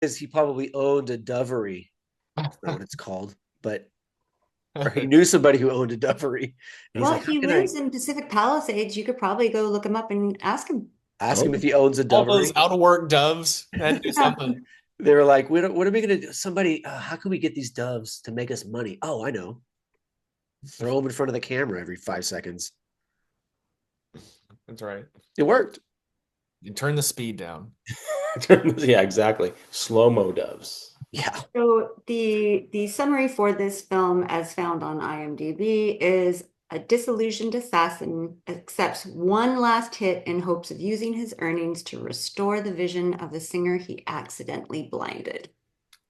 is he probably owned a dovery. That's not what it's called, but or he knew somebody who owned a dovery. And he's Well, like, if how he can I lives in Pacific Palisades, you could probably go look him up and ask him. ask him Oh, if he owns a All those dovery? out of work doves had to do Yeah. something. They were like, what are we going to do? Somebody, how can we get these doves to make us money? Oh, I know. Throw them in front of the camera every 5 seconds. That's right. It worked. You turn the speed down. yeah, exactly. Slow-mo doves. Yeah. So the summary for this film, as found on IMDb, is a disillusioned assassin accepts one last hit in hopes of using his earnings to restore the vision of the singer he accidentally blinded.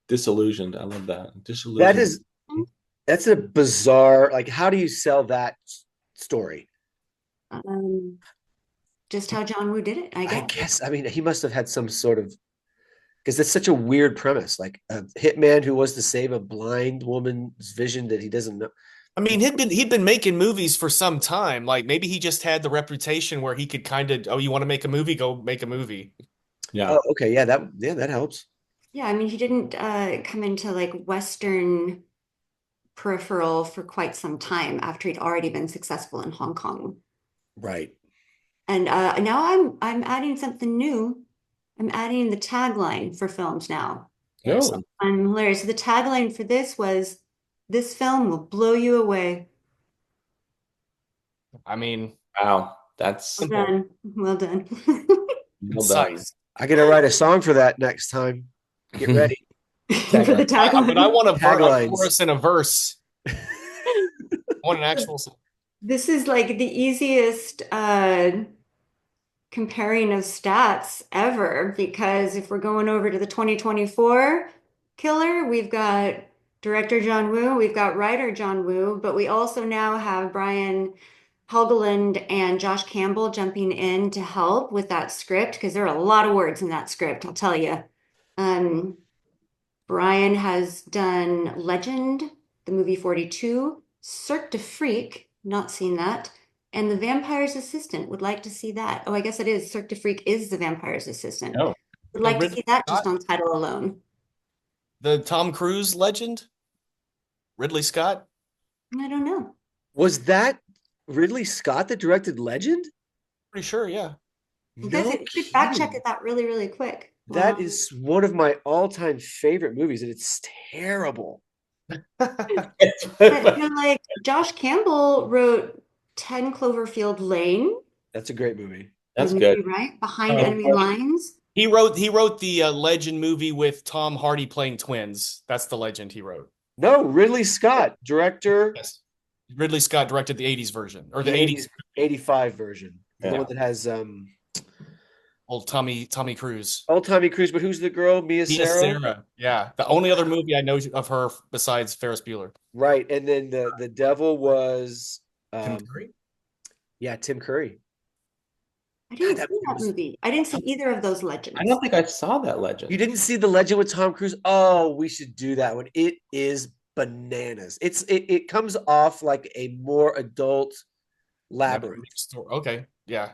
Disillusioned. I love that. That Disillusioned. is, that's a bizarre, like, how do you sell that story? Um, just how John Woo did it, I I guess. guess, I mean, he must have had some sort of, because it's such a weird premise, like a hitman who wants to save a blind woman's vision that he doesn't know. I mean, he'd been making movies for some time. Like maybe he just had the reputation where he could kind of, oh, you want to make a movie? Go make a movie. Yeah. Oh, okay. Yeah, that helps. Yeah, I mean, he didn't come into like Western peripheral for quite some time after he'd already been successful in Hong Kong. Right. And now I'm adding something new. I'm adding the tagline for films now. Nice. No. I'm hilarious. So the tagline for this was, "This film will blow you away." I mean, Wow. That's Well simple, done. Well done. well done. concise. I got to write a song for that next time. Get ready. For the Tagline. But I tagline. want a Taglines. chorus and a verse. I want an actual song. This is like the easiest comparing of stats ever, because if we're going over to the 2024 killer, we've got director John Woo, we've got writer John Woo, but we also now have Brian Helgeland and Josh Campbell jumping in to help with that script, because there are a lot of words in that script, I'll tell you. Um, Brian has done Legend, the movie 42, Cirque du Freak, not seen that, and The Vampire's Assistant. Would like to see that. Oh, I guess it is. Cirque du Freak is The Vampire's Assistant. Oh, Would like to Ridley see that just Scott, on title alone. the Tom Cruise legend, Ridley Scott. I don't know. Was that Ridley Scott that directed Legend? Pretty sure, yeah. You guys No could fact check kidding. it that really, really quick. That is one of my all-time favorite movies, and it's terrible. But like Josh Campbell wrote 10 Cloverfield Lane, That's a great movie. that's the good. movie, right? Behind Oh, Enemy Lines. He wrote the Legend movie with Tom Hardy playing twins. That's the Legend he wrote. No, Ridley Scott, director, Yes. Ridley Scott directed the 80s version or the the 80s 85 version. The Yeah. one that has old Tommy Cruise. old Tommy Cruise, but who's the girl? Mia Tina Sarah? Sarah. Yeah. The only other movie I know of her besides Ferris Bueller. Right. And then the devil was Tim Curry? yeah, Tim Curry. I God, didn't that see movie that was movie. I didn't see either of those I legends. don't think I saw that You Legend. didn't see the Legend with Tom Cruise? Oh, we should do that one. It is bananas. It comes off like a more adult Labyrinth. Okay. Yeah. But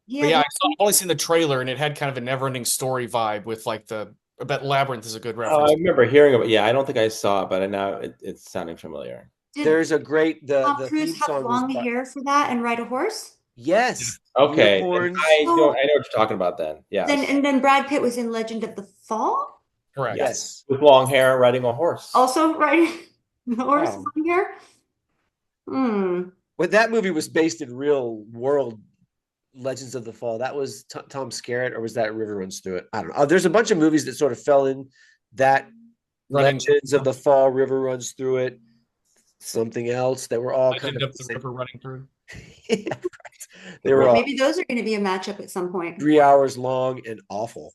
Yeah, yeah, I've only seen the trailer and it had kind of a never-ending story vibe with like I bet Labyrinth is a good Oh, I reference. remember hearing about. Yeah, I don't think I saw it, but I now it's sounding familiar. did There's a great Tom the Cruise theme have song was long hair for that and ride a horse? yes, Okay, then unicorns. I know what you're talking about. Then Then yes, and then Brad Pitt was in Legend of the Fall, Correct. Yes. with long hair, riding a horse. also riding the horse Wow. long hair. Hmm. But that movie was based in real world Legends of the Fall. That was Tom Skerritt, or was that River Runs Through It? I don't know. There's a bunch of movies that sort of fell in that Running Legends of the Fall, River Runs Through It, something else that were all kind Legend of of the the same. River running through. Yeah, right. They were all Maybe those are going to be a matchup at some point. 3 hours long and awful.